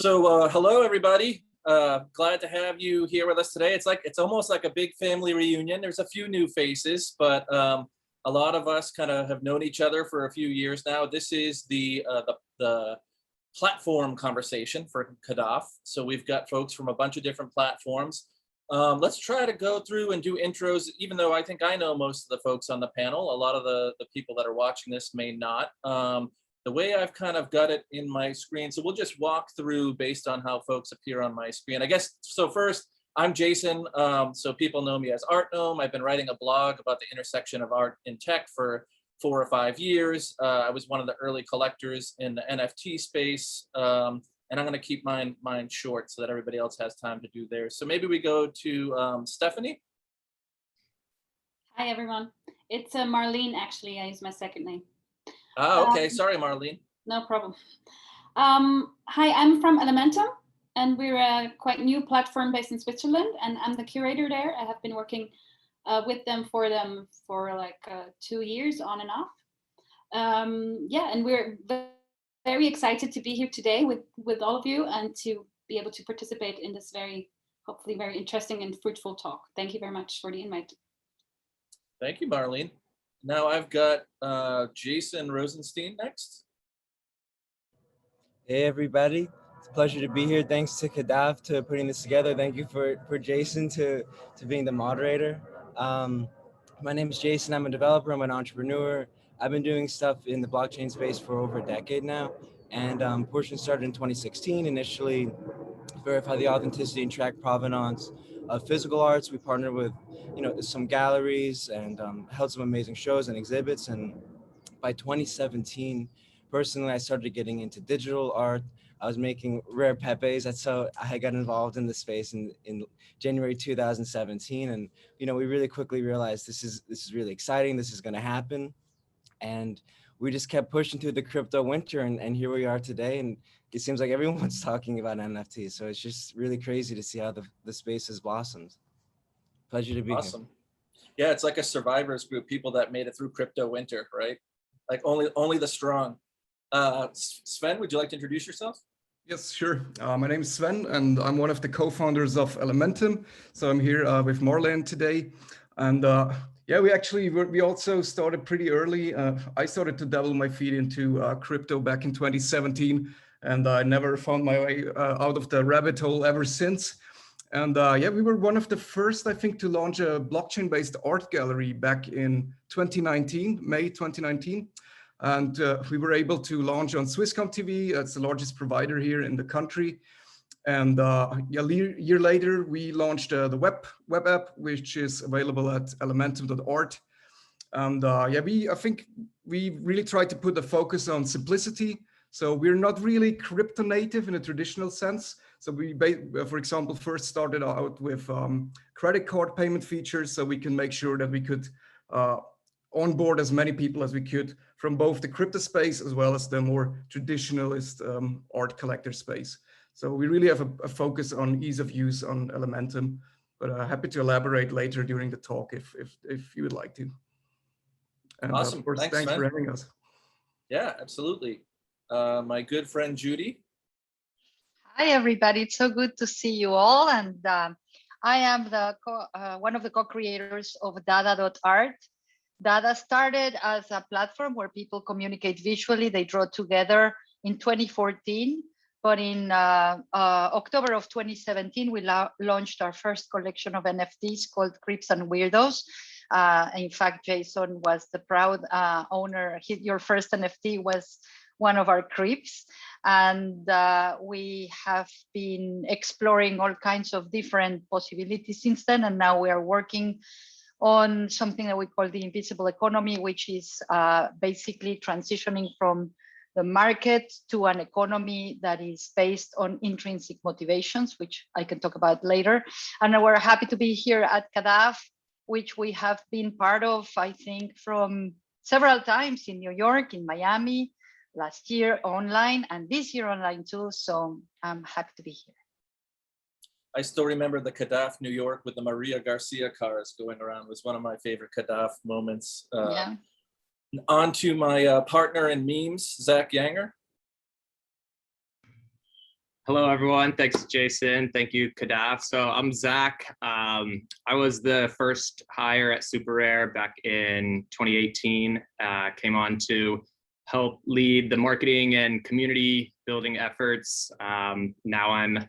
Hello everybody. Glad to have you here with us today. It's almost like a big family reunion. There's a few new faces, but a lot of us kind of have known each other for a few years now. This is the platform conversation for CADAF. So we've got folks from a bunch of different platforms. Let's try to go through and do intros, even though I think I know most of the folks on the panel. A lot of the people that are watching this may not. The way I've kind of got it in my screen, so we'll just walk through based on how folks appear on my screen. I guess, so first, I'm Jason, so people know me as Art Gnome. I've been writing a blog about the intersection of art and tech for 4 or 5 years. I was one of the early collectors in the NFT space, and I'm gonna keep mine short so that everybody else has time to do theirs. So maybe we go to Stephanie. Hi everyone, it's Marlene actually, I use my second name. Oh, okay. Sorry, Marlene. No problem. Hi, I'm from Elementum, and we're a quite new platform based in Switzerland, and I'm the curator there. I have been working with them for like 2 years on and off. Yeah, and we're very excited to be here today with all of you and to be able to participate in this hopefully very interesting and fruitful talk. Thank you very much for the invite. Thank you, Marlene. Now I've got Jason Rosenstein next. Hey everybody, it's a pleasure to be here. Thanks to CADAF to putting this together. Thank you for Jason to being the moderator. My name is Jason, I'm a developer, I'm an entrepreneur. I've been doing stuff in the blockchain space for over a decade now. And Portion started in 2016, initially verify the authenticity and track provenance of physical arts. We partnered with some galleries and held some amazing shows and exhibits. And by 2017, personally, I started getting into digital art. I was making rare pepes. That's how I got involved in the space in January 2017. And we really quickly realized this is really exciting. This is going to happen. And we just kept pushing through the crypto winter, and here we are today. And it seems like everyone's talking about NFTs. So it's just really crazy to see how the space has blossomed. Pleasure to be Awesome. Here. Yeah, it's like a survivors group, people that made it through crypto winter, right? Like only the strong. Sven, would you like to introduce yourself? Yes, sure. My name is Sven, and I'm one of the co-founders of Elementum. So I'm here with Marlene today. And yeah, we also started pretty early. I started to dabble my feet into crypto back in 2017, and I never found my way out of the rabbit hole ever since. And yeah, we were one of the first, I think, to launch a blockchain-based art gallery back in 2019, May 2019. And we were able to launch on Swisscom TV. That's the largest provider here in the country. And yeah, a year later, we launched the web app, which is available at elementum.art. And yeah, I think we really tried to put the focus on simplicity. So we're not really crypto native in a traditional sense. So we, for example, first started out with credit card payment features, so we can make sure that we could onboard as many people as we could from both the crypto space as well as the more traditionalist art collector space. So we really have a focus on ease of use on Elementum, but happy to elaborate later during the talk if you would like to. And awesome. Of course, thanks for having us. Yeah, absolutely. My good friend Judy. Hi everybody, it's so good to see you all, and I am one of the co-creators of DADA.art. DADA started as a platform where people communicate visually. They draw together in 2014, but in October of 2017, we launched our first collection of NFTs called Creeps and Weirdos. In fact, Jason was the proud owner. Your first NFT was one of our creeps. And we have been exploring all kinds of different possibilities since then. And now we are working on something that we call the invisible economy, which is basically transitioning from the market to an economy that is based on intrinsic motivations, which I can talk about later. And we're happy to be here at CADAF, which we have been part of, I think, from several times in New York, in Miami, last year online, and this year online too. So I'm happy to be here. I still remember the CADAF New York with the Maria Garcia cars going around. It was one of my favorite CADAF moments. Yeah. On to my partner in memes, Zack Wenger. Hello, everyone. Thanks, Jason. Thank you, CADAF. So I'm Zack. I was the first hire at Superrare back in 2018. Came on to help lead the marketing and community building efforts. Now I'm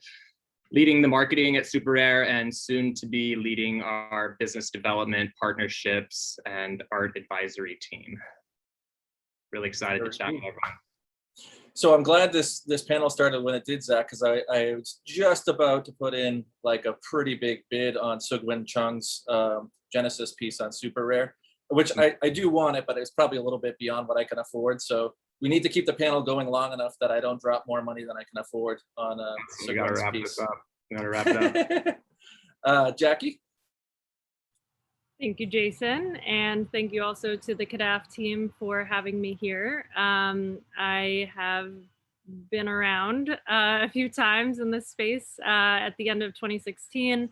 leading the marketing at Superrare and soon to be leading our business development, partnerships, and art advisory team. Really excited to chat with everyone. So I'm glad this panel started when it did, Zack, because I was just about to put in like a pretty big bid on Seogwin Chung's Genesis piece on Superrare, which I do want it, but it's probably a little bit beyond what I can afford. So we need to keep the panel going long enough that I don't drop more money than I can afford on Seogwin's piece. We gotta wrap it up. Jackie? Thank you, Jason, and thank you also to the CADAF team for having me here. I have been around a few times in this space. At the end of 2016,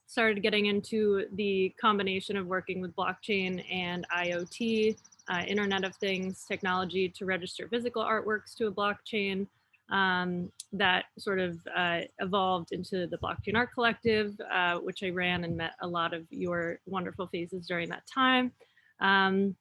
started getting into the combination of working with blockchain and IoT, Internet of Things technology to register physical artworks to a blockchain. That sort of evolved into the Blockchain Art Collective, which I ran and met a lot of your wonderful faces during that time. And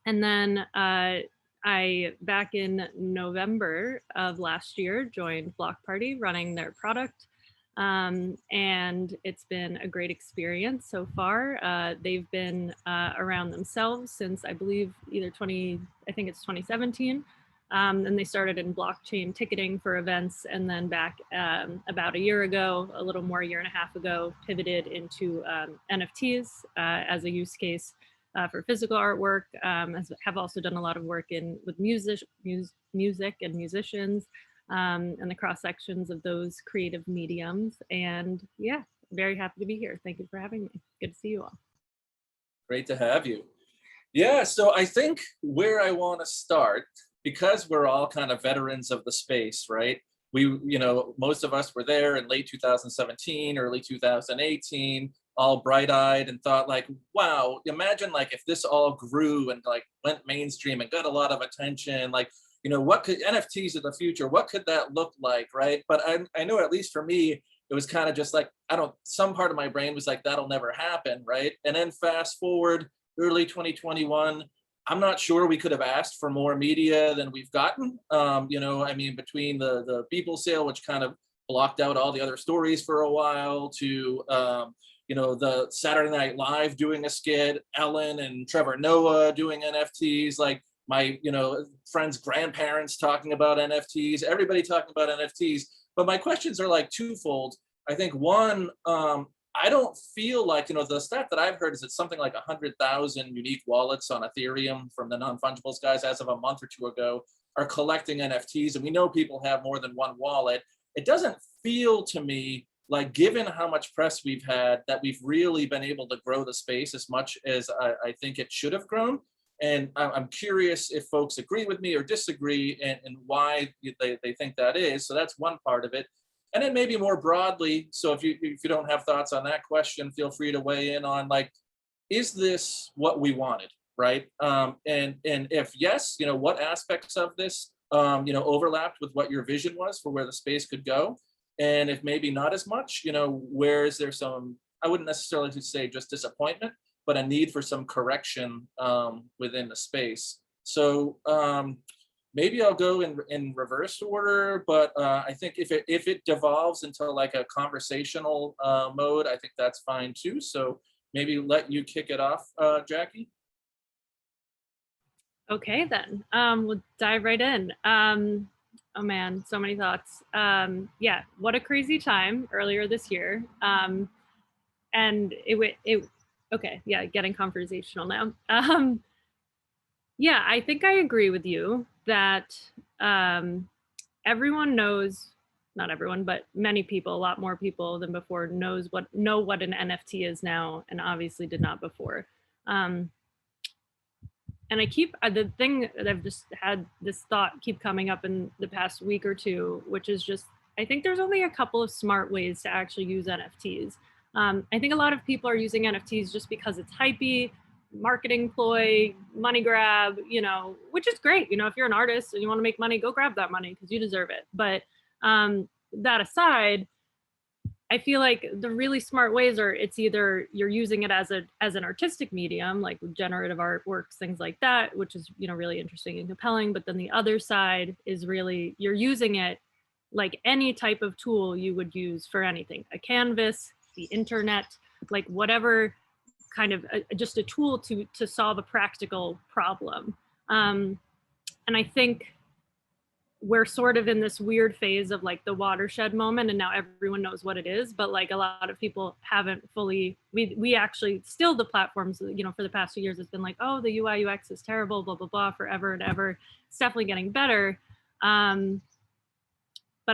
then I, back in November of last year, joined Blockparty running their product. And it's been a great experience so far. They've been around themselves since I believe either I think it's 2017. And they started in blockchain ticketing for events, and then back about a year ago, a little more, a year and a half ago, pivoted into NFTs as a use case for physical artwork. Have also done a lot of work with music and musicians and the cross sections of those creative mediums. And yeah, very happy to be here. Thank you for having me. Good to see you all. Great to have you. Yeah, so I think where I want to start, because we're all kind of veterans of the space, right? Most of us were there in late 2017, early 2018, all bright-eyed and thought like, wow, imagine like if this all grew and like went mainstream and got a lot of attention, like, what could NFTs of the future, what could that look like, right? But I know at least for me, it was kind of just like, some part of my brain was like, that'll never happen, right? And then fast forward, early 2021, I'm not sure we could have asked for more media than we've gotten. Between the Beeple sale, which kind of blocked out all the other stories for a while, to the Saturday Night Live doing a skit, Ellen and Trevor Noah doing NFTs, like my friends' grandparents talking about NFTs, everybody talking about NFTs. But my questions are like twofold. I think one, I don't feel like, the stat that I've heard is it's something like 100,000 unique wallets on Ethereum from the non-fungibles guys as of a month or two ago are collecting NFTs. And we know people have more than one wallet. It doesn't feel to me like, given how much press we've had, that we've really been able to grow the space as much as I think it should have grown. And I'm curious if folks agree with me or disagree, and why they think that is. So that's one part of it. And then maybe more broadly, so if you don't have thoughts on that question, feel free to weigh in on like, is this what we wanted, right? And if yes, what aspects of this, overlapped with what your vision was for where the space could go? And if maybe not as much, where is there some, I wouldn't necessarily say just disappointment, but a need for some correction within the space. So maybe I'll go in reverse order, but I think if it devolves into like a conversational mode, I think that's fine too. So maybe let you kick it off, Jackie. Okay, then we'll dive right in. Oh man, so many thoughts. Yeah, what a crazy time earlier this year. And okay, yeah, getting conversational now. Yeah, I think I agree with you that everyone knows, not everyone, but many people, a lot more people than before know what an NFT is now, and obviously did not before. And the thing that I've just had this thought keep coming up in the past week or two, which is just, I think there's only a couple of smart ways to actually use NFTs. I think a lot of people are using NFTs just because it's hypey, marketing ploy, money grab, which is great. If you're an artist and you want to make money, go grab that money because you deserve it. But That aside, I feel like the really smart ways are it's either you're using it as an artistic medium, like generative artworks, things like that, which is, you know, really interesting and compelling. But then the other side is really you're using it like any type of tool you would use for anything, a canvas, the internet, like whatever kind of just a tool to solve a practical problem. And I think we're sort of in this weird phase of like the watershed moment, and now everyone knows what it is, but like a lot of people haven't fully, we actually still, the platforms, you know, for the past few years, it's been like, oh, the UI UX is terrible, blah, blah, blah, forever and ever. It's definitely getting better. But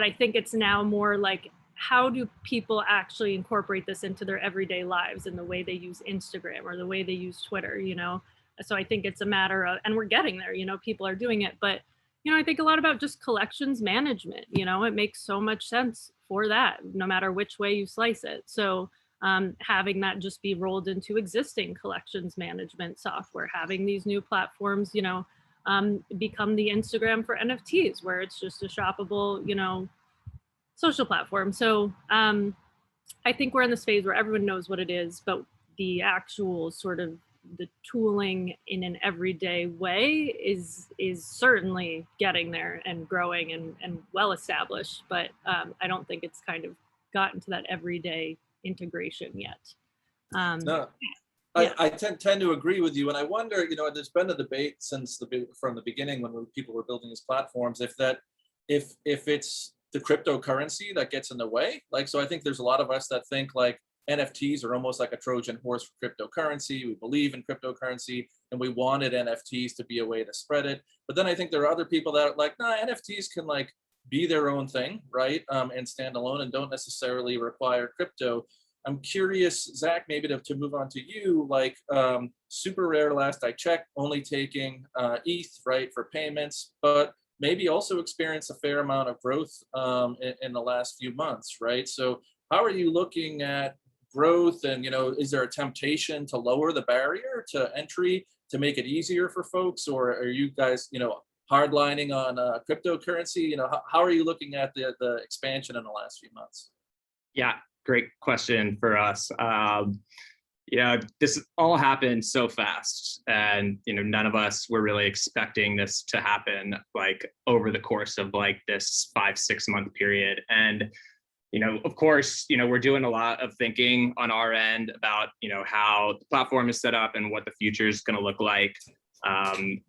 I think it's now more like, how do people actually incorporate this into their everyday lives in the way they use Instagram or the way they use Twitter, you know? So I think it's a matter of, and we're getting there, you know, people are doing it, but you know, I think a lot about just collections management, you know, it makes so much sense for that, no matter which way you slice it. So having that just be rolled into existing collections management software, having these new platforms, you know, become the Instagram for NFTs, where it's just a shoppable, you know, social platform. So I think we're in this phase where everyone knows what it is, but the actual sort of the tooling in an everyday way is certainly getting there and growing and well established, but I don't think it's kind of gotten to that everyday integration yet. No, yeah. I tend to agree with you, and I wonder, you know, there's been a debate since from the beginning when people were building these platforms, if it's the cryptocurrency that gets in the way. Like, so I think there's a lot of us that think like NFTs are almost like a Trojan horse for cryptocurrency. We believe in cryptocurrency and we wanted NFTs to be a way to spread it. But then I think there are other people that are like, nah, NFTs can like be their own thing, right? And stand alone and don't necessarily require crypto. I'm curious, Zach, maybe to move on to you, like Superrare, last I checked, only taking ETH, right, for payments, but maybe also experience a fair amount of growth in the last few months, right? So how are you looking at growth, and, you know, is there a temptation to lower the barrier to entry to make it easier for folks, or are you guys, you know, hardlining on cryptocurrency? You know, how are you looking at the expansion in the last few months? Yeah, great question for us. Yeah, this all happened so fast, and you know, none of us were really expecting this to happen like over the course of like this 5-6 month period. And you know, of course, you know, we're doing a lot of thinking on our end about, you know, how the platform is set up and what the future is going to look like.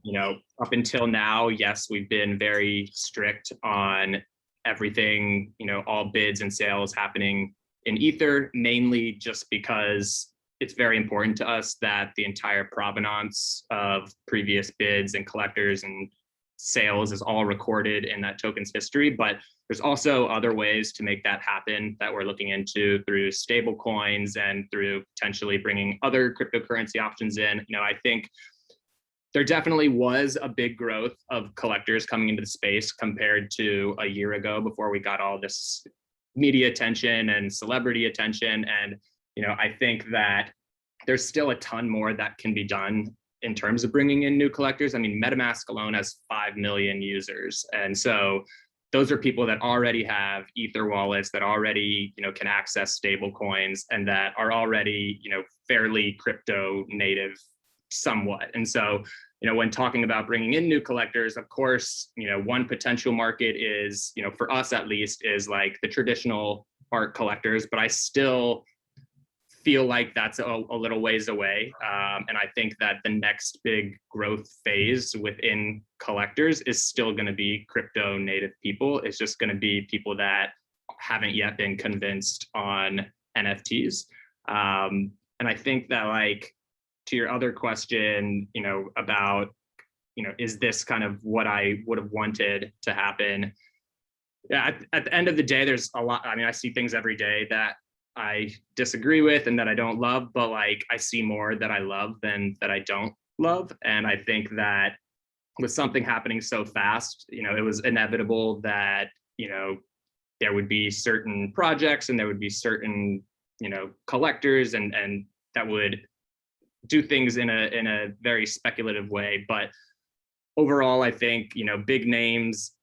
You know, up until now, yes, we've been very strict on everything, you know, all bids and sales happening in Ether, mainly just because it's very important to us that the entire provenance of previous bids and collectors and sales is all recorded in that token's history. But there's also other ways to make that happen that we're looking into through stable coins and through potentially bringing other cryptocurrency options in. You know, I think there definitely was a big growth of collectors coming into the space compared to a year ago before we got all this media attention and celebrity attention. And, you know, I think that there's still a ton more that can be done in terms of bringing in new collectors. I mean, MetaMask alone has 5 million users. And so those are people that already have Ether wallets, that already, you know, can access stable coins, and that are already, you know, fairly crypto native somewhat. And so, you know, when talking about bringing in new collectors, of course, you know, one potential market is, you know, for us at least, is like the traditional art collectors, but I still feel like that's a little ways away. And I think that the next big growth phase within collectors is still going to be crypto native people. It's just going to be people that haven't yet been convinced on NFTs. And I think that, like, to your other question, you know, about, you know, is this kind of what I would have wanted to happen? Yeah, at the end of the day, there's a lot. I mean, I see things every day that I disagree with and that I don't love, but like I see more that I love than that I don't love. And I think that with something happening so fast, you know, it was inevitable that, you know, there would be certain projects and there would be certain, you know, collectors and that would do things in a very speculative way. But overall, I think, you know, big names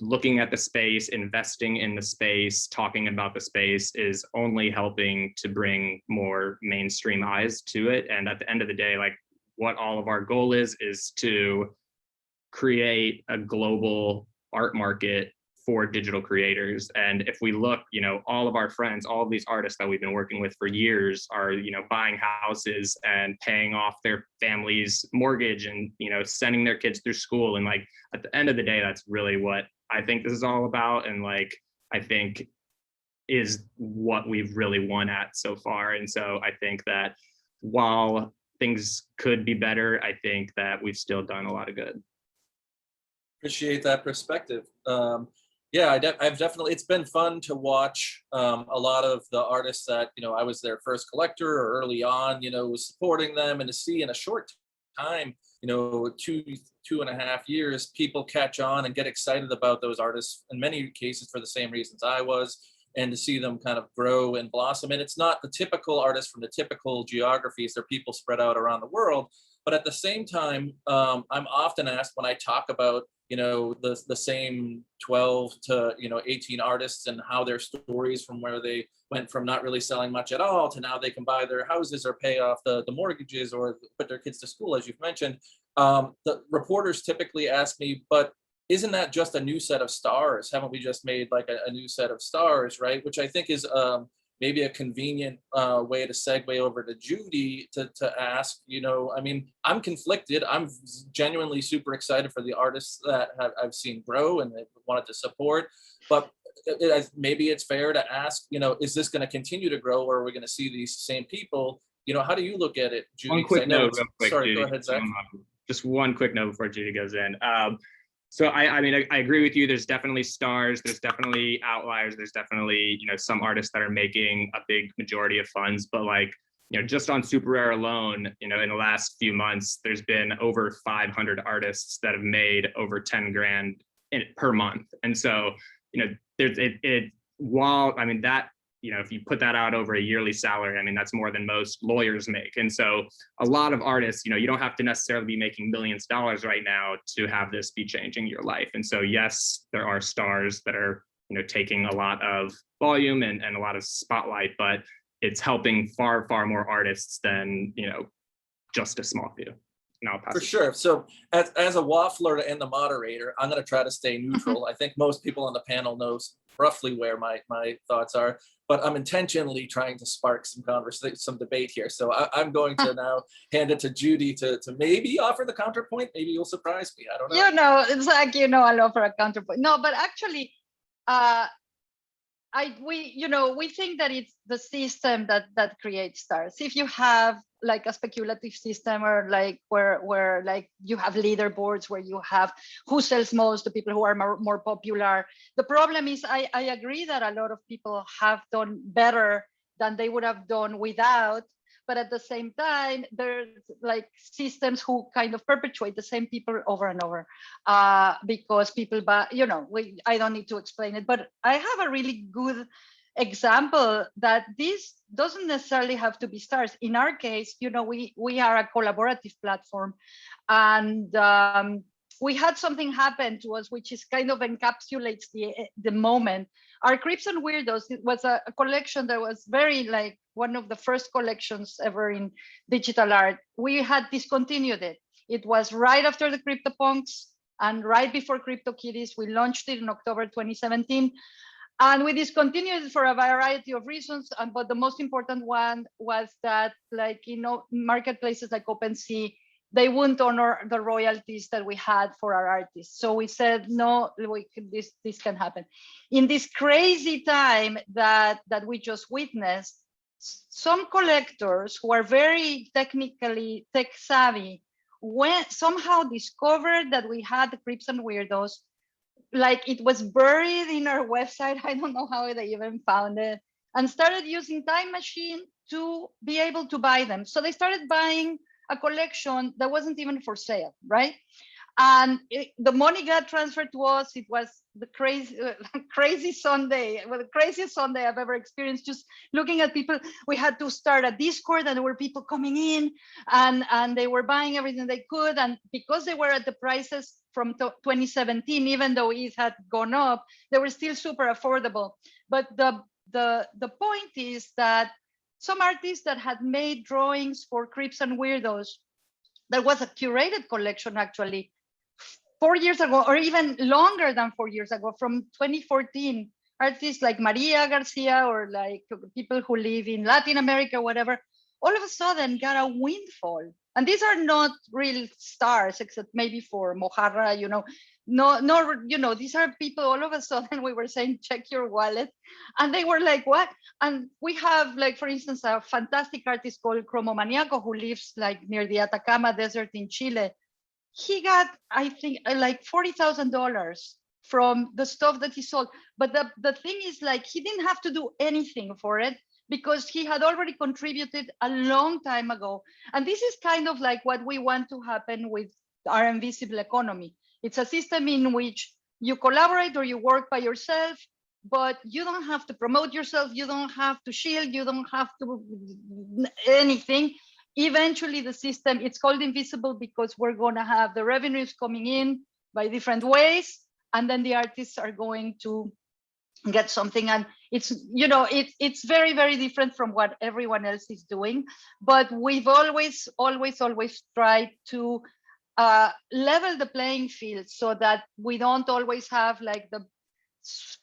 looking at the space, investing in the space, talking about the space is only helping to bring more mainstream eyes to it. And at the end of the day, like what all of our goal is to create a global art market for digital creators. And if we look, all of our friends, all of these artists that we've been working with for years are, buying houses and paying off their family's mortgage and, sending their kids through school. And like, at the end of the day, that's really what I think this is all about. And like, I think is what we've really won at so far. And so I think that while things could be better, I think that we've still done a lot of good. Appreciate that perspective. Yeah, I've definitely, it's been fun to watch a lot of the artists that, I was their first collector or early on, was supporting them, and to see in a short time, 2.5 years, people catch on and get excited about those artists in many cases for the same reasons I was, and to see them kind of grow and blossom. And it's not the typical artists from the typical geographies, they're people spread out around the world. But at the same time, I'm often asked when I talk about, the same 12 to 18 artists and how their stories from where they went from not really selling much at all to now they can buy their houses or pay off the mortgages or put their kids to school, as you've mentioned. The reporters typically ask me, but isn't that just a new set of stars? Haven't we just made like a new set of stars, right? Which I think is maybe a convenient way to segue over to Judy to ask, I'm conflicted. I'm genuinely super excited for the artists that I've seen grow and wanted to support, but maybe it's fair to ask, is this going to continue to grow, or are we going to see these same people? How do you look at it, Judy? One quick note, real quick, sorry, Judy. go ahead, Zack. Just one quick note before Judy goes in. So I agree with you. There's definitely stars. There's definitely outliers. There's definitely, some artists that are making a big majority of funds. But like, just on Superrare alone, in the last few months, there's been over 500 artists that have made over 10 grand per month. And so, that, if you put that out over a yearly salary, that's more than most lawyers make. And so a lot of artists, you don't have to necessarily be making millions of dollars right now to have this be changing your life. And so, yes, there are stars that are, taking a lot of volume and a lot of spotlight, but it's helping far, far more artists than, just a small few. For sure. So as a waffler and the moderator, I'm going to try to stay neutral. I think most people on the panel knows roughly where my thoughts are, but I'm intentionally trying to spark some conversation, some debate here. So I'm going to now hand it to Judy to maybe offer the counterpoint. Maybe you'll surprise me. I don't know. Zach, I'll offer a counterpoint. No, but actually, we think that it's the system that creates stars. If you have like a speculative system, or like where like you have leaderboards where you have who sells most, the people who are more popular. The problem is, I agree that a lot of people have done better than they would have done without. But at the same time, there's like systems who kind of perpetuate the same people over and over because people, I don't need to explain it, but I have a really good example that this doesn't necessarily have to be stars. In our case, we are a collaborative platform, and we had something happen to us, which is kind of encapsulates the moment. Our Creeps and Weirdos, it was a collection that was very like one of the first collections ever in digital art. We had discontinued it. It was right after the CryptoPunks and right before CryptoKitties. We launched it in October 2017. And we discontinued it for a variety of reasons. But the most important one was that, marketplaces like OpenSea, they wouldn't honor the royalties that we had for our artists. So we said, no, this can happen. In this crazy time that we just witnessed, some collectors who are very technically tech savvy somehow discovered that we had the Creeps and Weirdos. Like it was buried in our website. I don't know how they even found it, and started using Time Machine to be able to buy them. So they started buying a collection that wasn't even for sale, right? And the money got transferred to us. It was the crazy Sunday, well, the craziest Sunday I've ever experienced. Just looking at people, we had to start a Discord, and there were people coming in, and they were buying everything they could. And because they were at the prices from 2017, even though it had gone up, they were still super affordable. But the point is that some artists that had made drawings for Creeps and Weirdos, there was a curated collection actually 4 years ago, or even longer than 4 years ago, from 2014, artists like Maria Garcia, or like people who live in Latin America, whatever, all of a sudden got a windfall. And these are not real stars, except maybe for Mojarra, no, these are people. All of a sudden we were saying, check your wallet. And they were like, what? And we have, like, for instance, a fantastic artist called Cromomaniaco, who lives like near the Atacama Desert in Chile. He got, I think, like $40,000 from the stuff that he sold. But the thing is, like, he didn't have to do anything for it, because he had already contributed a long time ago. And this is kind of like what we want to happen with our invisible economy. It's a system in which you collaborate or you work by yourself, but you don't have to promote yourself. You don't have to shield. You don't have to anything. Eventually the system, it's called invisible because we're going to have the revenues coming in by different ways, and then the artists are going to get something. And it's, it's very, very different from what everyone else is doing. But we've always tried to level the playing field, so that we don't always have like the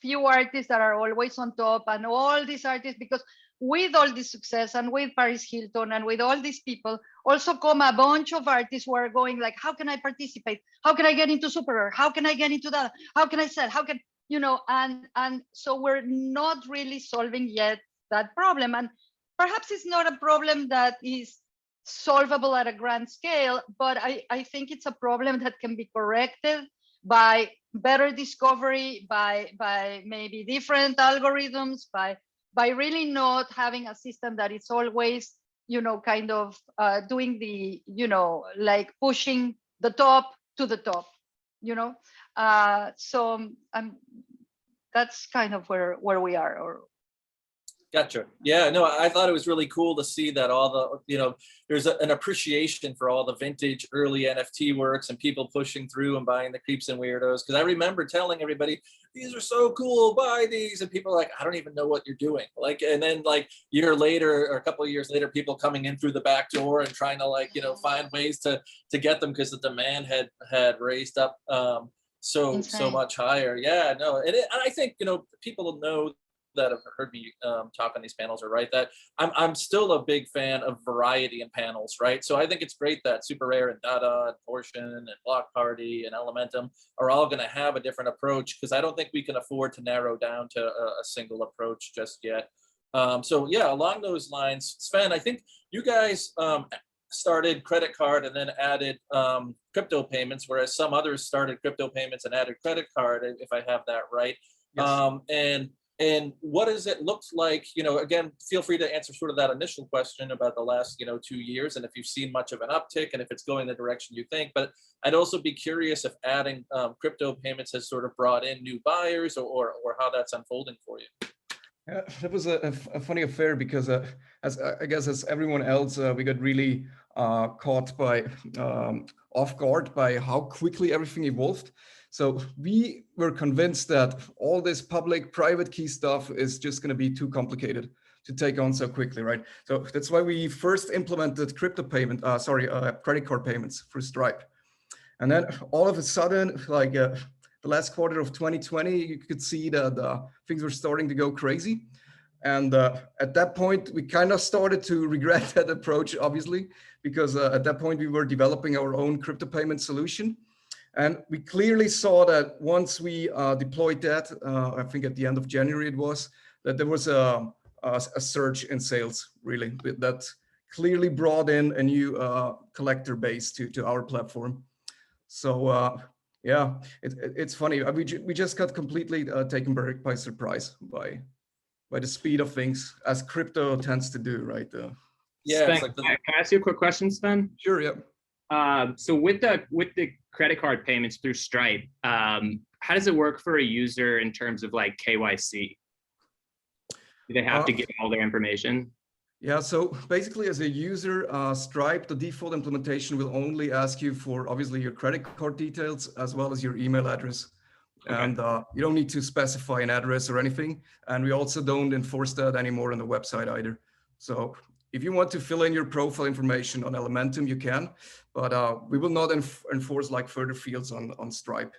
few artists that are always on top, and all these artists, because with all this success and with Paris Hilton and with all these people also come a bunch of artists who are going like, how can I participate? How can I get into Superrare? How can I get into that? How can I sell? How can, and so we're not really solving yet that problem. And perhaps it's not a problem that is solvable at a grand scale, but I think it's a problem that can be corrected by better discovery, by maybe different algorithms, by really not having a system that is always, kind of doing the, like pushing the top to the top, so that's kind of where we are. Or Gotcha. Yeah, no, I thought it was really cool to see that all the, there's an appreciation for all the vintage early NFT works and people pushing through and buying the Creeps and Weirdos. Because I remember telling everybody, these are so cool, buy these. And people are like, I don't even know what you're doing. Like, and then like year later or a couple of years later, people coming in through the back door and trying to like, find ways to get them because the demand had raised up so much higher. Yeah, no, and I think, people know that have heard me talk on these panels are right, that I'm still a big fan of variety in panels, right? So I think it's great that Superrare and DADA and Portion and Blockparty and Elementum are all going to have a different approach, because I don't think we can afford to narrow down to a single approach just yet. So yeah, along those lines, Sven, I think you guys started credit card and then added crypto payments, whereas some others started crypto payments and added credit card, if I have that right. Yes. And what does it look like? Again, feel free to answer sort of that initial question about the last, 2 years, and if you've seen much of an uptick and if it's going the direction you think. But I'd also be curious if adding crypto payments has sort of brought in new buyers, or how that's unfolding for you. Yeah, that was a funny affair, because as everyone else, we got really caught by off guard by how quickly everything evolved. So we were convinced that all this public-private key stuff is just going to be too complicated to take on so quickly, right? So that's why we first implemented credit card payments for Stripe. And then all of a sudden, like the last quarter of 2020, you could see that things were starting to go crazy. And at that point, we kind of started to regret that approach, obviously, because at that point we were developing our own crypto payment solution. And we clearly saw that once we deployed that, I think at the end of January it was, that there was a surge in sales, really, that clearly brought in a new collector base to our platform. So yeah, it's funny. We just got completely taken by surprise by the speed of things, as crypto tends to do, right? Yeah. Sven, can I ask you a quick question, Sven? Sure, yeah. So with the credit card payments through Stripe, how does it work for a user in terms of like KYC? Do they have to give all their information? Yeah, so basically as a user, Stripe, the default implementation will only ask you for obviously your credit card details as well as your email address. Okay. And you don't need to specify an address or anything. And we also don't enforce that anymore on the website either. So if you want to fill in your profile information on Elementum, you can, but we will not enforce like further fields on Stripe.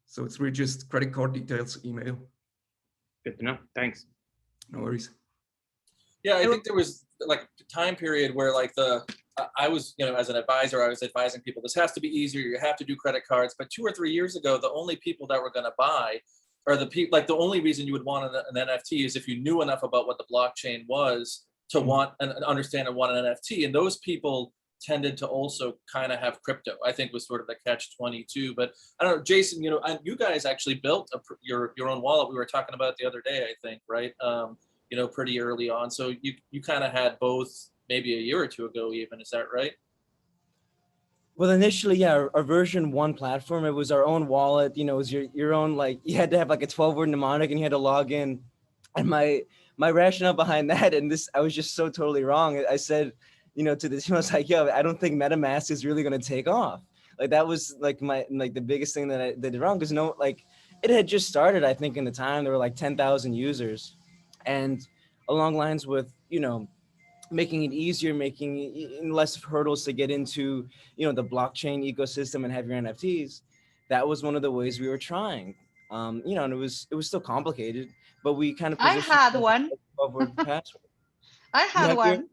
So it's really just credit card details, email. Good to know, thanks. No worries. Yeah, I think there was like a time period where like I was, as an advisor, I was advising people, this has to be easier. You have to do credit cards. But 2 or 3 years ago, the only people that were going to buy are the people, like the only reason you would want an NFT is if you knew enough about what the blockchain was to want and understand and want an NFT. And those people tended to also kind of have crypto, I think was sort of the catch-22. But I don't know, Jason, you guys actually built your own wallet. We were talking about it the other day, I think, right? Pretty early on. So you kind of had both maybe a year or two ago even, is that right? Well, initially, yeah, our version 1 platform, it was our own wallet, it was your own, like, you had to have like a 12-word mnemonic and you had to log in. And my rationale behind that, and this, I was just so totally wrong. I said, to the team, I was like, yo, I don't think MetaMask is really going to take off. Like that was like the biggest thing that I did wrong, because it had just started, I think in the time there were like 10,000 users. And along lines with, making it easier, making less hurdles to get into, the blockchain ecosystem and have your NFTs. That was one of the ways we were trying. And it was still complicated, but we kind of I had one. 12-word password. I had one.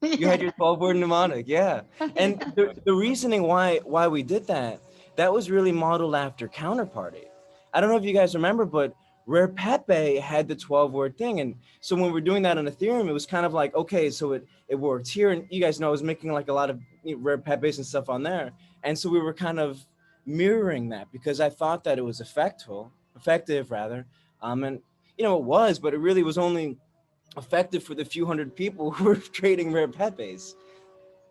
You had your 12-word mnemonic, yeah. And the reasoning why we did that was really modeled after Counterparty. I don't know if you guys remember, but Rare Pepe had the 12-word thing. And so when we're doing that on Ethereum, it was kind of like, okay, so it worked here. And you guys know I was making like a lot of Rare Pepes and stuff on there. And so we were kind of mirroring that because I thought that it was effective rather. And it was, but it really was only effective for the few hundred people who were trading Rare Pepes,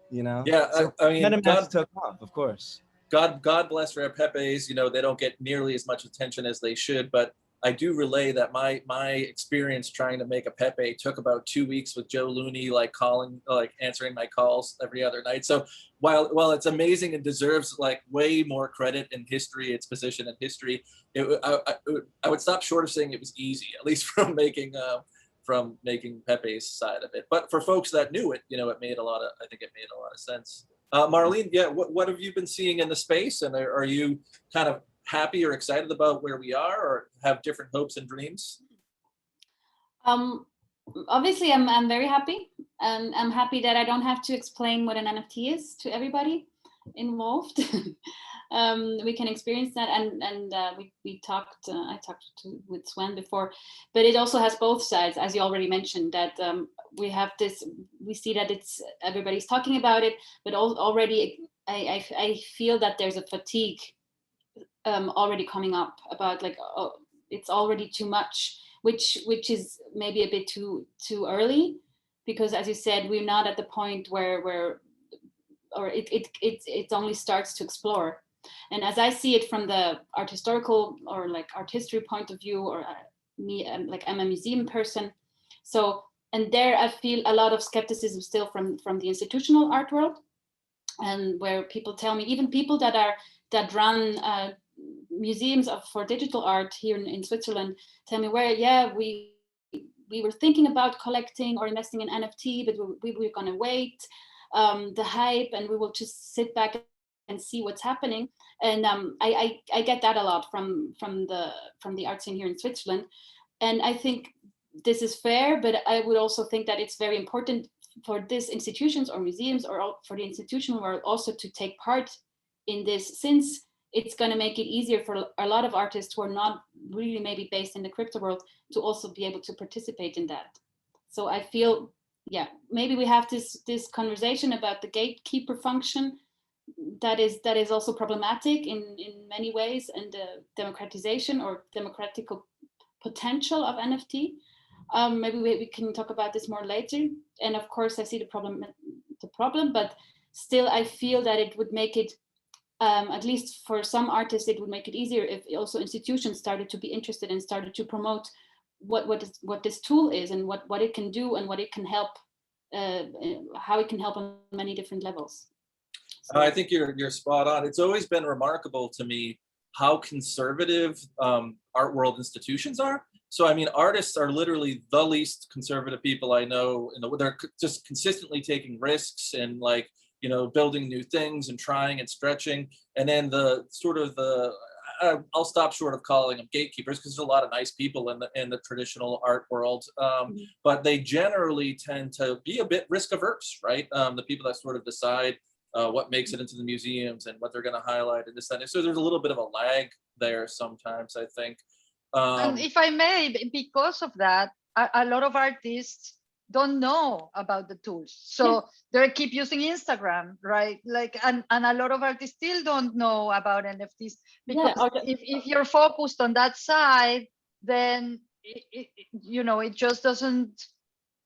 Yeah, so I mean, MetaMask took off, of course. God bless Rare Pepes. They don't get nearly as much attention as they should, but I do relay that my experience trying to make a Pepe took about 2 weeks with Joe Looney, answering my calls every other night. So while it's amazing and deserves like way more credit in history, its position in history, I would stop short of saying it was easy, at least from making Pepe's side of it. But for folks that knew it, it made a lot of sense. Marlene, yeah, what have you been seeing in the space, and are you kind of happy or excited about where we are, or have different hopes and dreams? Obviously, I'm very happy, and I'm happy that I don't have to explain what an NFT is to everybody involved. We can experience that, and we talked. I talked with Sven before, but it also has both sides, as you already mentioned. That we have this. We see that everybody's talking about it, but already I feel that there's a fatigue already coming up about it's already too much, which is maybe a bit too early, because as you said, we're not at the point where it only starts to explore. And as I see it from the art historical or art history point of view, or I'm a museum person, so and there I feel a lot of skepticism still from the institutional art world, and where people tell me, even people that run museums for digital art here in Switzerland, tell me we were thinking about collecting or investing in NFT, but we were going to wait the hype, and we will just sit back and see what's happening. And I get that a lot from the art scene here in Switzerland, and I think this is fair, but I would also think that it's very important for these institutions or museums, or for the institutional world also, to take part in this, since it's going to make it easier for a lot of artists who are not really maybe based in the crypto world to also be able to participate in that. So I feel, maybe we have this conversation about the gatekeeper function that is also problematic in many ways, and the democratization or democratical potential of NFT. Maybe we can talk about this more later. And of course, I see the problem, but still I feel that it would make it, at least for some artists, it would make it easier if also institutions started to be interested and started to promote what this tool is and what it can do and what it can help, how it can help on many different levels. So, I think you're spot on. It's always been remarkable to me how conservative art world institutions are. So I mean, artists are literally the least conservative people I know. They're just consistently taking risks and like, you know, building new things and trying and stretching. And then the sort of I'll stop short of calling them gatekeepers because there's a lot of nice people in the traditional art world, but they generally tend to be a bit risk averse, right? The people that sort of decide what makes it into the museums and what they're going to highlight and this and that. So there's a little bit of a lag there sometimes, I think. And if I may, because of that, a lot of artists don't know about the tools, so they keep using Instagram, right? Like, and a lot of artists still don't know about NFTs because if you're focused on that side, then you know, it just doesn't.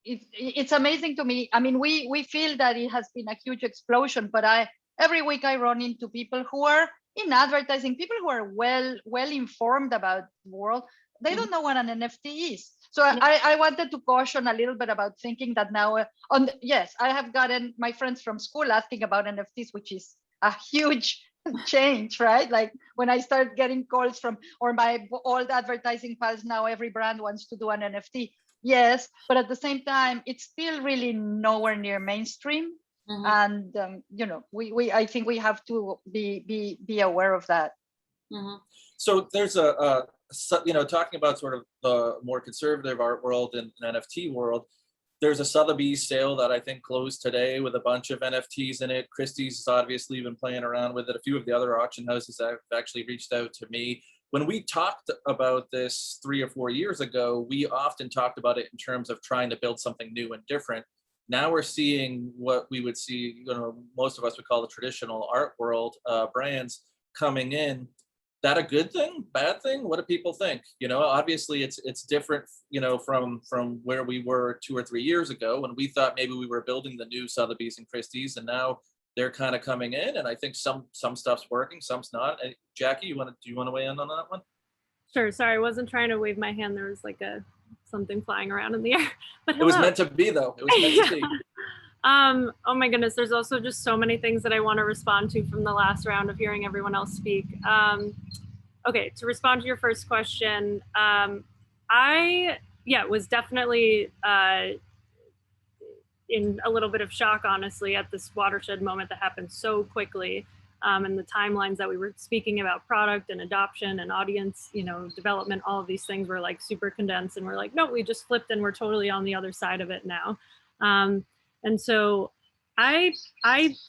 It's amazing to me. I mean, we feel that it has been a huge explosion, but every week I run into people who are in advertising, people who are well informed about the world. They don't know what an NFT is. So I wanted to caution a little bit about thinking that now yes, I have gotten my friends from school asking about NFTs, which is a huge change, right? Like when I start getting calls from, or my old advertising pals, now every brand wants to do an NFT. Yes, but at the same time, it's still really nowhere near mainstream. And you know, I think we have to be aware of that. So there's you know, talking about sort of the more conservative art world and NFT world, there's a Sotheby's sale that I think closed today with a bunch of NFTs in it. Christie's has obviously been playing around with it. A few of the other auction houses have actually reached out to me. When we talked about this 3 or 4 years ago, we often talked about it in terms of trying to build something new and different. Now we're seeing what we would see, you know, most of us would call the traditional art world brands coming in. That a good thing, bad thing? What do people think? You know, obviously it's different, you know, from where we were 2 or 3 years ago when we thought maybe we were building the new Sotheby's and Christie's, and now they're kind of coming in, and I think some stuff's working, some's not. Jackie, do you want to weigh in on that one? Sure. Sorry, I wasn't trying to wave my hand. There was like something flying around in the air. But hello. It was meant to be, though. It was meant to be. Oh my goodness, there's also just so many things that I want to respond to from the last round of hearing everyone else speak. Okay, to respond to your first question, I was definitely in a little bit of shock, honestly, at this watershed moment that happened so quickly, and the timelines that we were speaking about, product and adoption and audience, you know, development, all of these things were like super condensed, and we're like, no, we just flipped and we're totally on the other side of it now. And so I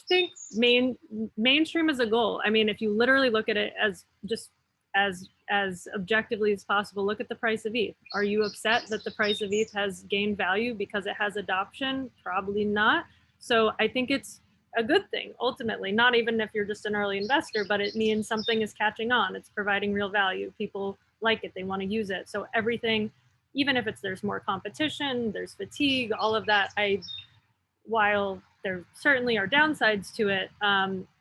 think mainstream is a goal. I mean, if you literally look at it as just as objectively as possible, look at the price of ETH. Are you upset that the price of ETH has gained value because it has adoption? Probably not. So I think it's a good thing, ultimately, not even if you're just an early investor, but it means something is catching on. It's providing real value. People like it, they want to use it. So everything, even if there's more competition, there's fatigue, all of that, while there certainly are downsides to it,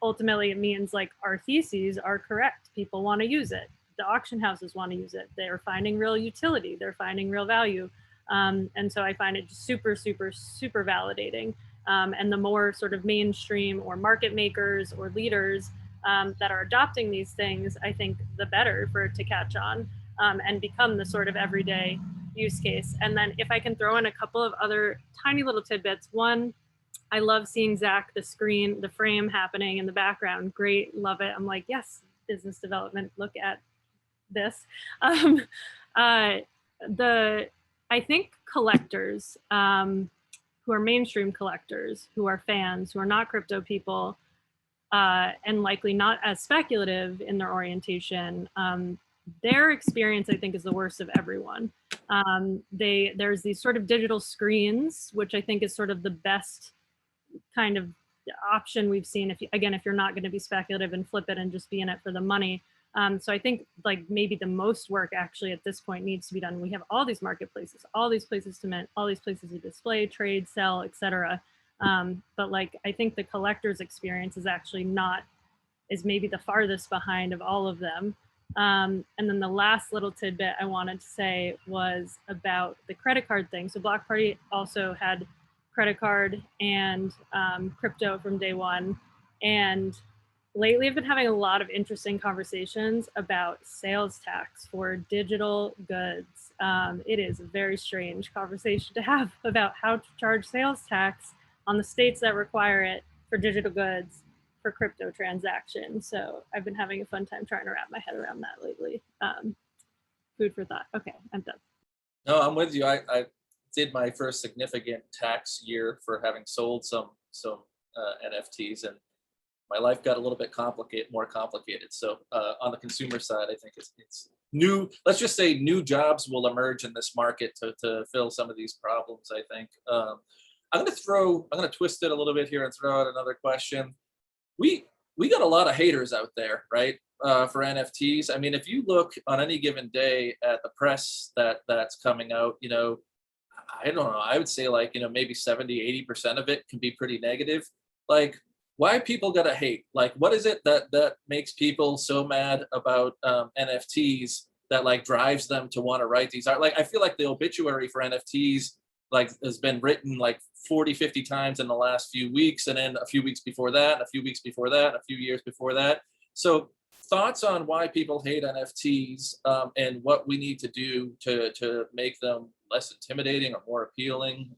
ultimately it means like our theses are correct. People want to use it. The auction houses want to use it. They're finding real utility. They're finding real value. And so I find it super, super, super validating. And the more sort of mainstream or market makers or leaders that are adopting these things, I think the better for it to catch on and become the sort of everyday use case. And then if I can throw in a couple of other tiny little tidbits. One, I love seeing Zack, the frame happening in the background. Great, love it. I'm like, yes, business development, look at this. I think collectors who are mainstream collectors, who are fans, who are not crypto people, and likely not as speculative in their orientation, their experience, I think, is the worst of everyone. There's these sort of digital screens, which I think is sort of the best kind of option we've seen. If you're not going to be speculative and flip it and just be in it for the money. So I think like maybe the most work actually at this point needs to be done. We have all these marketplaces, all these places to mint, all these places to display, trade, sell, etc. But like, I think the collector's experience is actually is maybe the farthest behind of all of them. And then the last little tidbit I wanted to say was about the credit card thing. So Blockparty also had credit card and crypto from day one. And lately I've been having a lot of interesting conversations about sales tax for digital goods. It is a very strange conversation to have about how to charge sales tax on the states that require it for digital goods for crypto transactions. So I've been having a fun time trying to wrap my head around that lately. Food for thought. Okay, I'm done. No, I'm with you. I did my first significant tax year for having sold some NFTs, and my life got a little bit more complicated. So on the consumer side, I think it's new. Let's just say new jobs will emerge in this market to fill some of these problems. I think I'm going to twist it a little bit here and throw out another question. We got a lot of haters out there, right? For NFTs. I mean, if you look on any given day at the press that's coming out, you know, I don't know, I would say like, you know, maybe 70-80% of it can be pretty negative. Like, why people gotta hate? Like, what is it that makes people so mad about NFTs that like drives them to want to write these art? Like, I feel like the obituary for NFTs like has been written like 40-50 times in the last few weeks, and then a few weeks before that, a few weeks before that, a few years before that. So thoughts on why people hate NFTs and what we need to do to make them less intimidating or more appealing.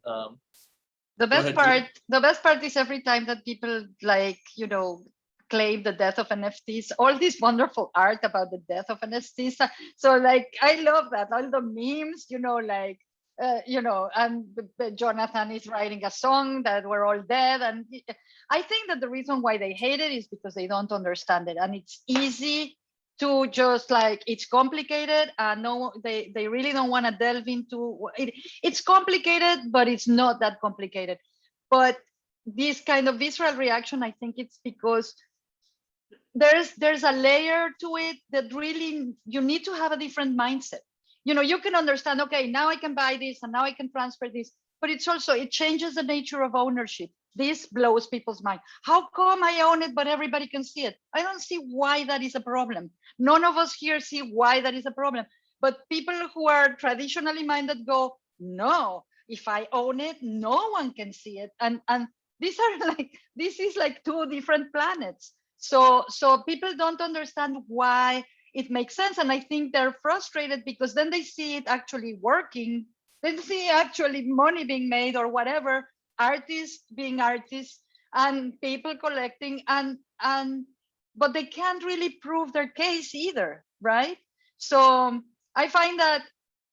The best part is every time that people like, you know, claim the death of NFTs, all this wonderful art about the death of NFTs. So like, I love that, all the memes, you know, like, you know, and Jonathan is writing a song that we're all dead. And I think that the reason why they hate it is because they don't understand it. And it's easy to just like, it's complicated. No, they really don't want to delve into it. It's complicated, but it's not that complicated. But this kind of visceral reaction, I think it's because there's a layer to it that really, you need to have a different mindset. You know, you can understand, okay, now I can buy this and now I can transfer this, but it's also, it changes the nature of ownership. This blows people's mind. How come I own it, but everybody can see it? I don't see why that is a problem. None of us here see why that is a problem. But people who are traditionally minded go, no, if I own it, no one can see it. And these are like, this is like two different planets. So people don't understand why it makes sense. And I think they're frustrated because then they see it actually working. They see actually money being made or whatever, artists being artists and people collecting but they can't really prove their case either, right? So I find that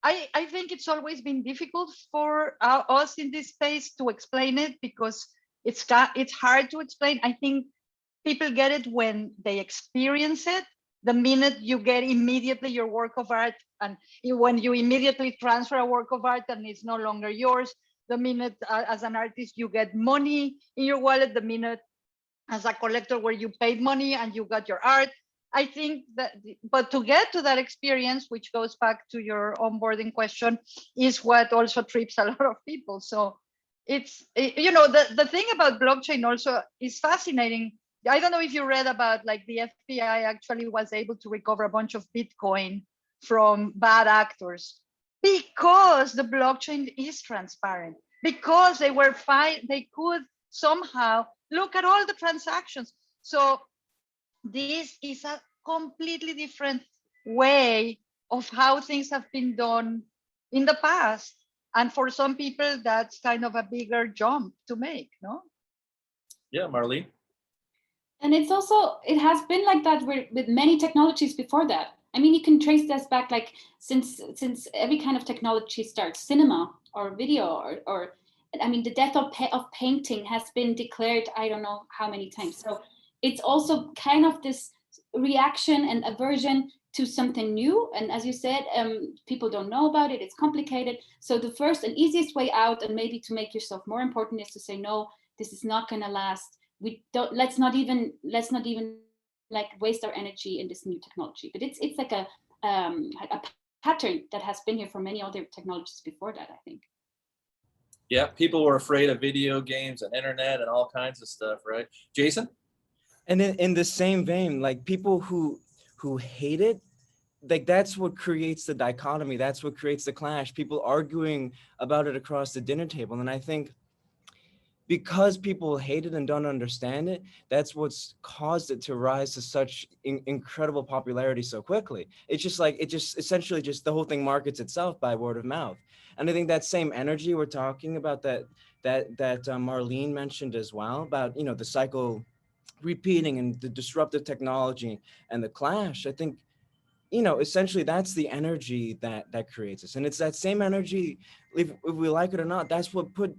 I think it's always been difficult for us in this space to explain it because it's hard to explain. I think people get it when they experience it. The minute you get immediately your work of art, and when you immediately transfer a work of art and it's no longer yours, the minute as an artist you get money in your wallet, the minute as a collector where you paid money and you got your art. I think that, but to get to that experience, which goes back to your onboarding question, is what also trips a lot of people. So it's, you know, the thing about blockchain also is fascinating. I don't know if you read about like the FBI actually was able to recover a bunch of Bitcoin from bad actors because the blockchain is transparent, because they were fine, they could somehow look at all the transactions. So this is a completely different way of how things have been done in the past. And for some people, that's kind of a bigger jump to make, no? Yeah, Marlene. And it's also, it has been like that with many technologies before that. I mean, you can trace this back like since every kind of technology starts, cinema or video or I mean, the death of painting has been declared, I don't know how many times. So it's also kind of this reaction and aversion to something new. And as you said, people don't know about it, it's complicated. So the first and easiest way out, and maybe to make yourself more important, is to say, no, this is not gonna last. We don't, let's not even like waste our energy in this new technology. But it's like a pattern that has been here for many other technologies before that, I think. Yeah, people were afraid of video games and internet and all kinds of stuff, right? Jason? And in the same vein, like people who hate it, like that's what creates the dichotomy. That's what creates the clash. People arguing about it across the dinner table. And I think because people hate it and don't understand it, that's what's caused it to rise to such incredible popularity so quickly. It's just like, it just essentially just the whole thing markets itself by word of mouth. And I think that same energy we're talking about that Marlene mentioned as well about, you know, the cycle repeating and the disruptive technology and the clash, I think, you know, essentially that's the energy that creates us. And it's that same energy, if we like it or not, that's what put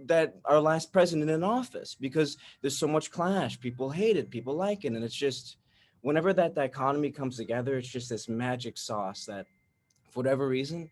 that our last president in office, because there's so much clash. People hate it, people like it. And it's just, whenever that dichotomy comes together, it's just this magic sauce that for whatever reason,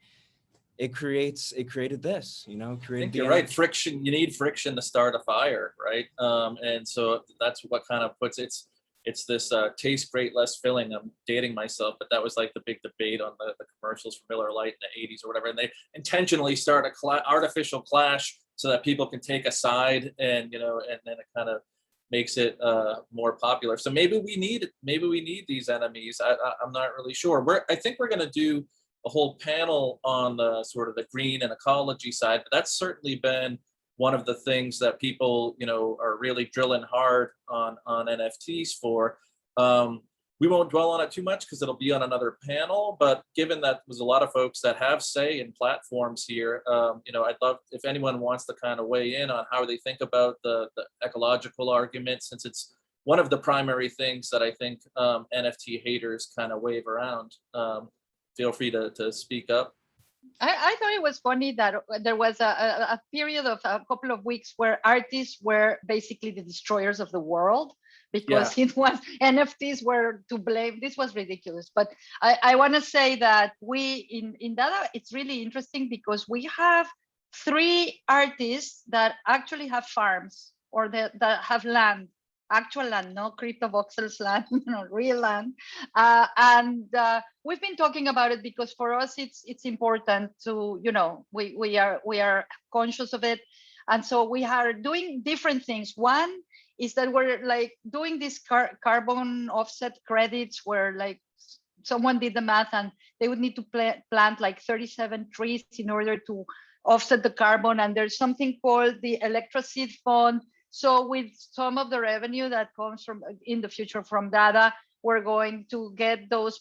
it created this, you know, I think you're right. Friction, you need friction to start a fire, right? And so that's what kind of puts it's this tastes great, less filling. I'm dating myself, but that was like the big debate on the commercials for Miller Lite in the 80s or whatever. And they intentionally start a artificial clash so that people can take a side, and, you know, and then it kind of makes it more popular. So maybe we need these enemies. I'm not really sure. I think we're going to do a whole panel on the sort of the green and ecology side, but that's certainly been one of the things that people, you know, are really drilling hard on NFTs for. We won't dwell on it too much because it'll be on another panel, but given that there's a lot of folks that have say in platforms here, you know, I'd love if anyone wants to kind of weigh in on how they think about the ecological argument, since it's one of the primary things that I think NFT haters kind of wave around. Feel free to speak up. I thought it was funny that there was a period of a couple of weeks where artists were basically the destroyers of the world, because it was NFTs were to blame. This was ridiculous. But I want to say that we in DADA, it's really interesting because we have 3 artists that actually have farms, or that have land, actual land, no crypto voxels land, you know, real land. And we've been talking about it because for us it's important to, you know, we are conscious of it. And so we are doing different things. One is that we're like doing these carbon offset credits, where like someone did the math and they would need to plant like 37 trees in order to offset the carbon. And there's something called the Electroseed Fund. So with some of the revenue that comes from in the future from DADA, we're going to get those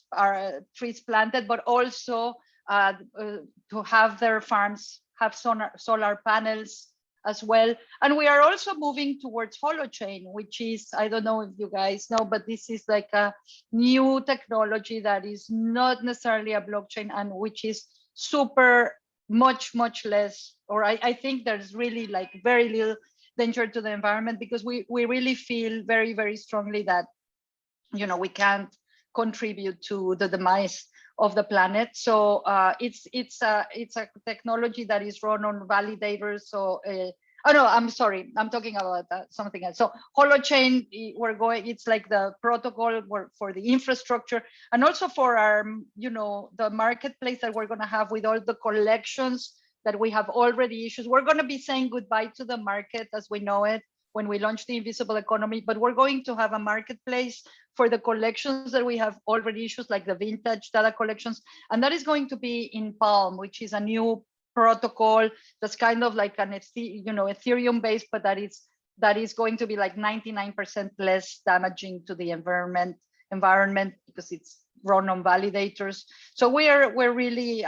trees planted, but also to have their farms have solar panels as well. And we are also moving towards holochain, which is, I don't know if you guys know, but this is like a new technology that is not necessarily a blockchain, and which is super much less, or I think there's really like very little danger to the environment, because we really feel very strongly that, you know, we can't contribute to the demise of the planet. So it's a technology that is run on validators. So oh no, I'm sorry, I'm talking about something else. So holochain, it's like the protocol for the infrastructure, and also for our, you know, the marketplace that we're going to have with all the collections that we have already issued. We're going to be saying goodbye to the market as we know it when we launch the invisible economy, but we're going to have a marketplace for the collections that we have already issued, like the vintage DADA collections. And that is going to be in Palm, which is a new protocol that's kind of like an, you know, Ethereum based, but that is going to be like 99% less damaging to the environment because it's run on validators. So we're really,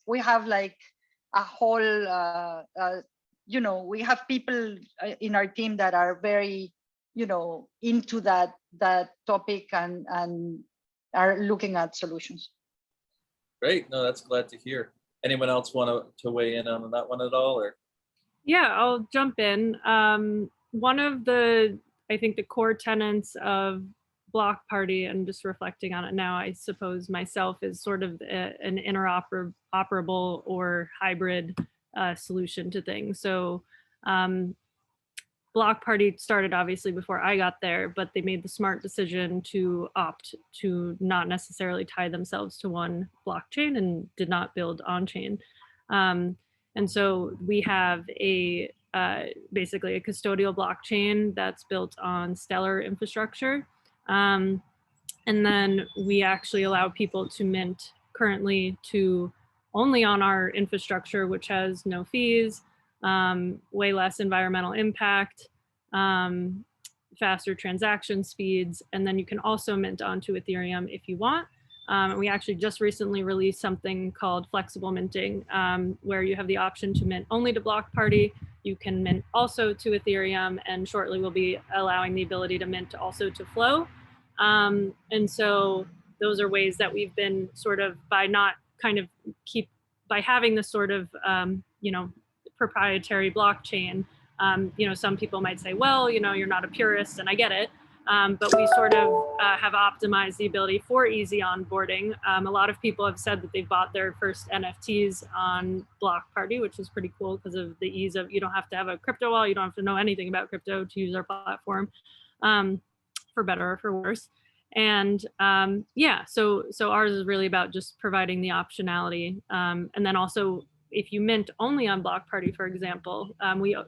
we have like a whole, you know, we have people in our team that are very, you know, into that topic and are looking at solutions. Great. No, that's glad to hear. Anyone else want to weigh in on that one at all? Or yeah, I'll jump in. One of the, I think the core tenets of Blockparty, and just reflecting on it now, I suppose myself, is sort of an interoperable or hybrid solution to things. So Blockparty started obviously before I got there, but they made the smart decision to opt to not necessarily tie themselves to one blockchain and did not build on-chain. And so we have a basically a custodial blockchain that's built on Stellar infrastructure. And then we actually allow people to mint currently to only on our infrastructure, which has no fees, way less environmental impact, faster transaction speeds, and then you can also mint onto Ethereum if you want. And we actually just recently released something called flexible minting, where you have the option to mint only to Blockparty. You can mint also to Ethereum, and shortly we'll be allowing the ability to mint also to Flow. And so those are ways that we've been sort of, by not kind of by having this sort of, you know, proprietary blockchain, you know, some people might say, well, you know, you're not a purist, and I get it. But we sort of have optimized the ability for easy onboarding. A lot of people have said that they've bought their first NFTs on Blockparty, which is pretty cool because of the ease of, you don't have to have a crypto wallet, you don't have to know anything about crypto to use our platform, for better or for worse. And yeah, so ours is really about just providing the optionality. And then also, if you mint only on Blockparty, for example,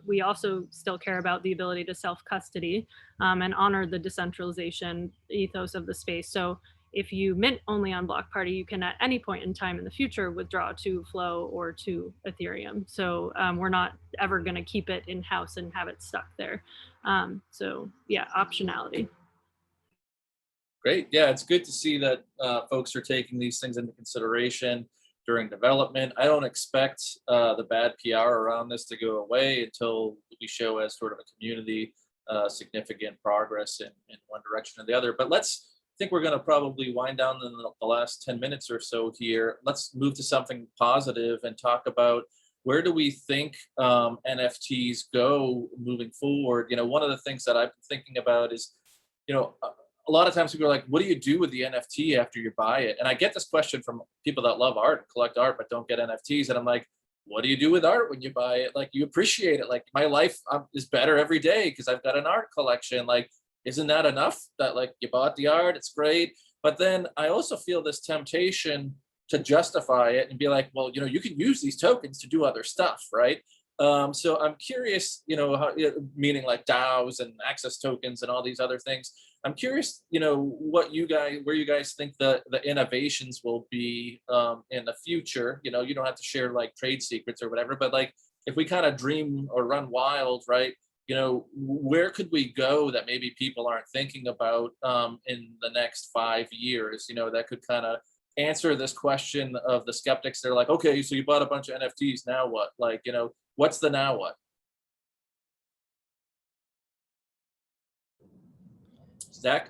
we also still care about the ability to self-custody and honor the decentralization ethos of the space. So if you mint only on Blockparty, you can at any point in time in the future withdraw to Flow or to Ethereum. So we're not ever going to keep it in-house and have it stuck there. So yeah, optionality. Great. Yeah, it's good to see that folks are taking these things into consideration during development. I don't expect the bad PR around this to go away until we show as sort of a community significant progress in one direction or the other. But I think we're going to probably wind down in the last 10 minutes or so here. Let's move to something positive and talk about where do we think NFTs go moving forward. You know, one of the things that I've been thinking about is, you know, a lot of times people are like, what do you do with the NFT after you buy it? And I get this question from people that love art and collect art, but don't get NFTs. And I'm like, what do you do with art when you buy it? Like, you appreciate it. Like, my life is better every day because I've got an art collection. Like, isn't that enough that like you bought the art? It's great. But then I also feel this temptation to justify it and be like, well, you know, you can use these tokens to do other stuff, right? So I'm curious, you know, how, meaning like DAOs and access tokens and all these other things. I'm curious, you know, where you guys think the innovations will be in the future. You know, you don't have to share like trade secrets or whatever, but like if we kind of dream or run wild, right? You know, where could we go that maybe people aren't thinking about in the next 5 years? You know, that could kind of answer this question of the skeptics. They're like, okay, so you bought a bunch of NFTs, now what? Like, you know, what's the now what? Zack?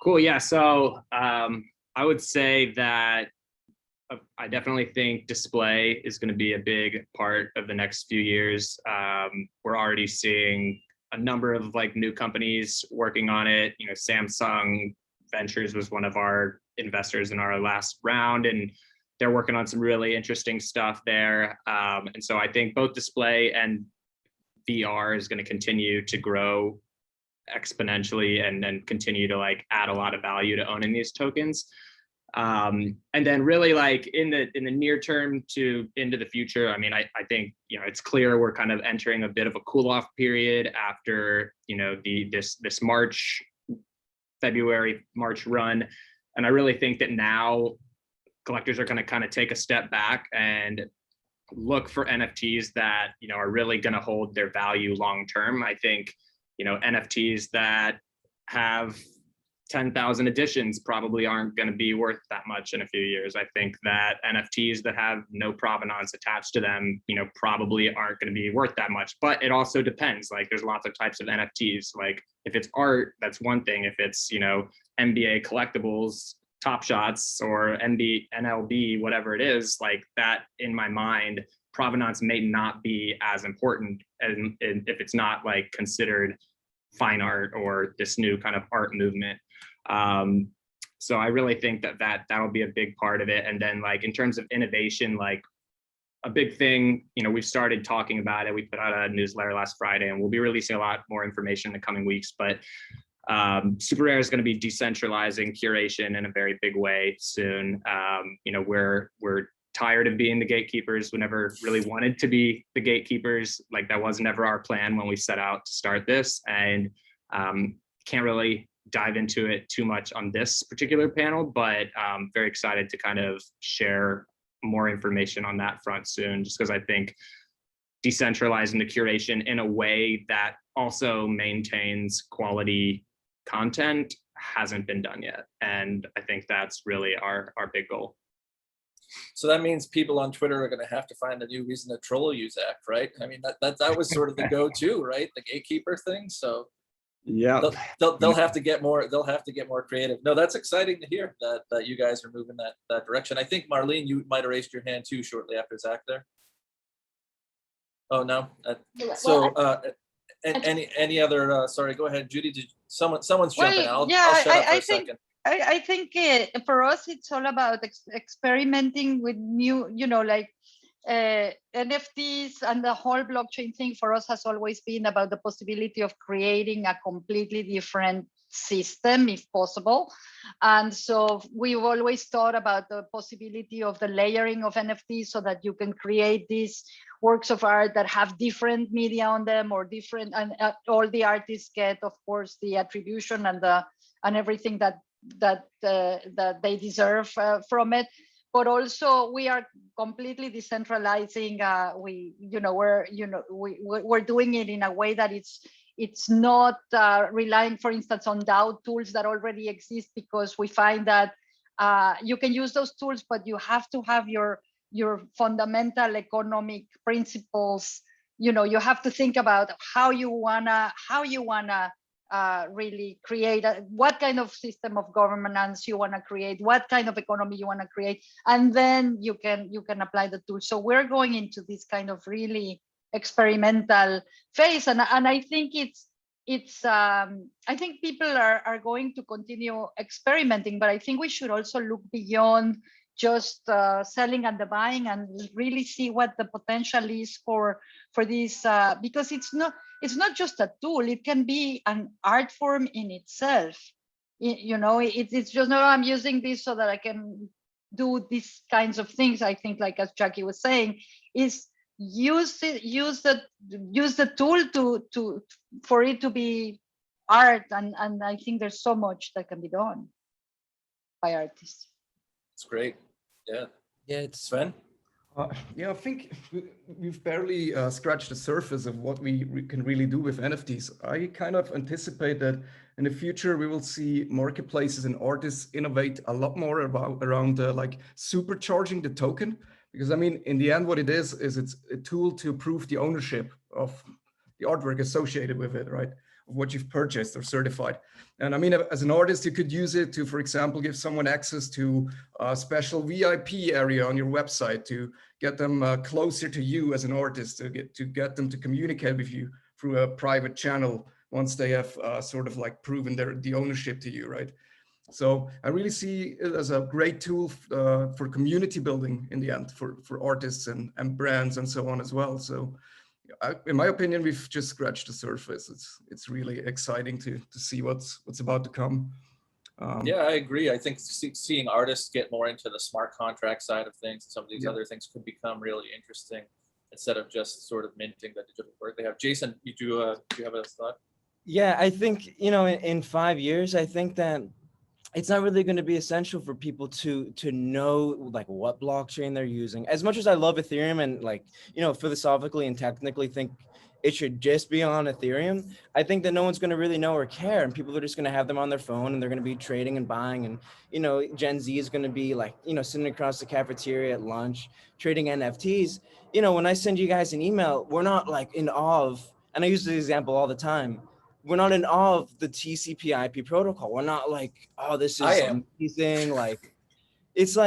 Cool. Yeah. So I would say that I definitely think display is going to be a big part of the next few years. We're already seeing a number of like new companies working on it. You know, Samsung Ventures was one of our investors in our last round, and they're working on some really interesting stuff there. And so I think both display and VR is going to continue to grow exponentially and then continue to like add a lot of value to owning these tokens. And then really like in the near term to into the future, I mean, I think, you know, it's clear we're kind of entering a bit of a cool off period after, you know, this February, March run. And I really think that now collectors are going to kind of take a step back and look for NFTs that, you know, are really going to hold their value long term. I think, you know, NFTs that have 10,000 editions probably aren't going to be worth that much in a few years. I think that NFTs that have no provenance attached to them, you know, probably aren't going to be worth that much. But it also depends. Like, there's lots of types of NFTs. Like, if it's art, that's one thing. If it's, you know, NBA collectibles, Top Shots, or NLB, whatever it is, like that, in my mind, provenance may not be as important, and if it's not like considered fine art or this new kind of art movement. So I really think that will be a big part of it. And then like in terms of innovation, like a big thing, you know, we've started talking about it. We put out a newsletter last Friday, and we'll be releasing a lot more information in the coming weeks, but Superrare is going to be decentralizing curation in a very big way soon. You know, we're tired of being the gatekeepers. We never really wanted to be the gatekeepers. Like that was never our plan when we set out to start this, and can't really dive into it too much on this particular panel, but very excited to kind of share more information on that front soon, just because I think decentralizing the curation in a way that also maintains quality content hasn't been done yet. And I think that's really our big goal. So that means people on Twitter are going to have to find a new reason to troll you, Zach, right? I mean, that was sort of the go-to, right? The gatekeeper thing. So yeah, they'll have to get more. They'll have to get more creative. No, that's exciting to hear that you guys are moving that direction. I think Marlene, you might have raised your hand too shortly after Zach there. Oh no. Any other? Sorry, go ahead, Judy. Did someone's jumping? I'll shut up for a second. I think for us, it's all about experimenting with new, like NFTs, and the whole blockchain thing for us has always been about the possibility of creating a completely different system if possible. And so we've always thought about the possibility of the layering of NFTs so that you can create these works of art that have different media on them, or different, and all the artists get, of course, the attribution and everything that they deserve from it. But also we are completely decentralizing. We're doing it in a way that it's not relying, for instance, on DAO tools that already exist, because we find that you can use those tools, but you have to have your fundamental economic principles. You have to think about how you wanna really create what kind of system of governance you want to create, what kind of economy you want to create, and then you can apply the tool. So we're going into this kind of really experimental phase, and I think I think people are going to continue experimenting, but I think we should also look beyond just selling and the buying, and really see what the potential is for this, because it's not just a tool, it can be an art form in itself. It's just, no, I'm using this so that I can do these kinds of things. I think, like as Jackie was saying, is use the tool for it to be art, and I think there's so much that can be done by artists. It's great. Yeah, it's Sven. Yeah, I think we've barely scratched the surface of what we can really do with NFTs. I kind of anticipate that in the future we will see marketplaces and artists innovate a lot more around like supercharging the token, because I mean, in the end, what it is it's a tool to prove the ownership of the artwork associated with it, right? Of what you've purchased or certified. And I mean, as an artist, you could use it to, for example, give someone access to a special VIP area on your website, to get them closer to you as an artist, to get them to communicate with you through a private channel once they have sort of like proven the ownership to you, right? So I really see it as a great tool for community building in the end, for artists and brands and so on as well. So in my opinion, we've just scratched the surface. It's really exciting to see what's about to come. Yeah, I agree. I think seeing artists get more into the smart contract side of things, some of these other things could become really interesting, instead of just sort of minting the digital work they have. Jason, do you have a thought? Yeah, I think, in 5 years, I think that it's not really going to be essential for people to know like what blockchain they're using. As much as I love Ethereum and like, philosophically and technically think it should just be on Ethereum, I think that no one's going to really know or care, and people are just going to have them on their phone, and they're going to be trading and buying, and Gen Z is going to be like sitting across the cafeteria at lunch trading NFTs. When I send you guys an email, we're not like in awe of, and I use this example all the time, we're not in awe of the TCP/IP protocol. We're not like, oh, this is amazing. Like, it's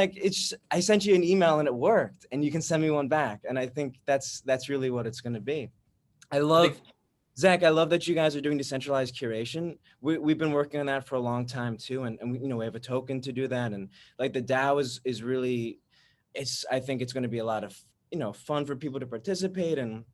I sent you an email and it worked, and you can send me one back. And I think that's really what it's going to be. Zach, I love that you guys are doing decentralized curation. We've been working on that for a long time too, and we have a token to do that. And like the DAO is really, I think it's going to be a lot of fun for people to participate. And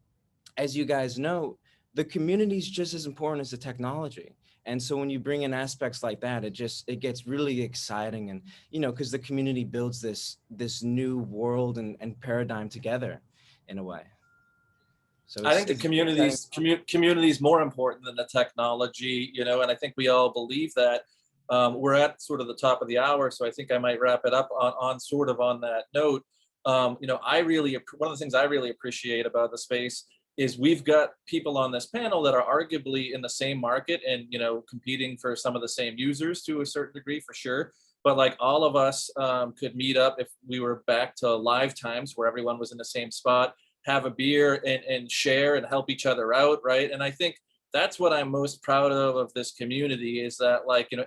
as you guys know, the community is just as important as the technology. And so when you bring in aspects like that, it gets really exciting, and because the community builds this new world and paradigm together in a way. So I think the community is more important than the technology, and I think we all believe that. We're at sort of the top of the hour, so I think I might wrap it up on that note. One of the things I really appreciate about the space is we've got people on this panel that are arguably in the same market and competing for some of the same users to a certain degree, for sure. But like all of us could meet up if we were back to live times where everyone was in the same spot, have a beer and share and help each other out, right? And I think that's what I'm most proud of this community, is that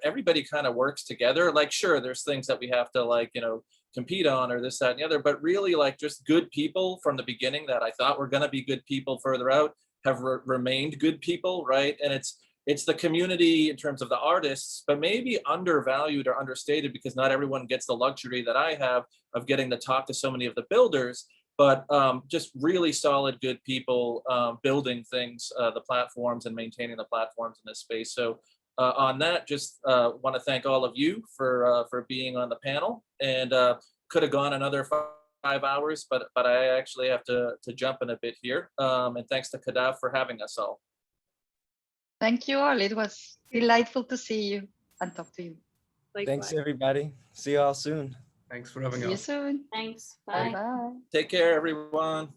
everybody kind of works together. Like, sure, there's things that we have to compete on or this, that, and the other, but really just good people from the beginning that I thought were going to be good people further out have remained good people, right? And it's the community in terms of the artists, but maybe undervalued or understated because not everyone gets the luxury that I have of getting to talk to so many of the builders, but just really solid, good people building things, the platforms and maintaining the platforms in this space. So on that, just want to thank all of you for being on the panel, and could have gone another 5 hours, but I actually have to jump in a bit here. And thanks to CADAF for having us all. Thank you all. It was delightful to see you and talk to you. Thanks, everybody. See you all soon. Thanks for having us. See you soon. Thanks. Bye Bye. bye. Take care, everyone.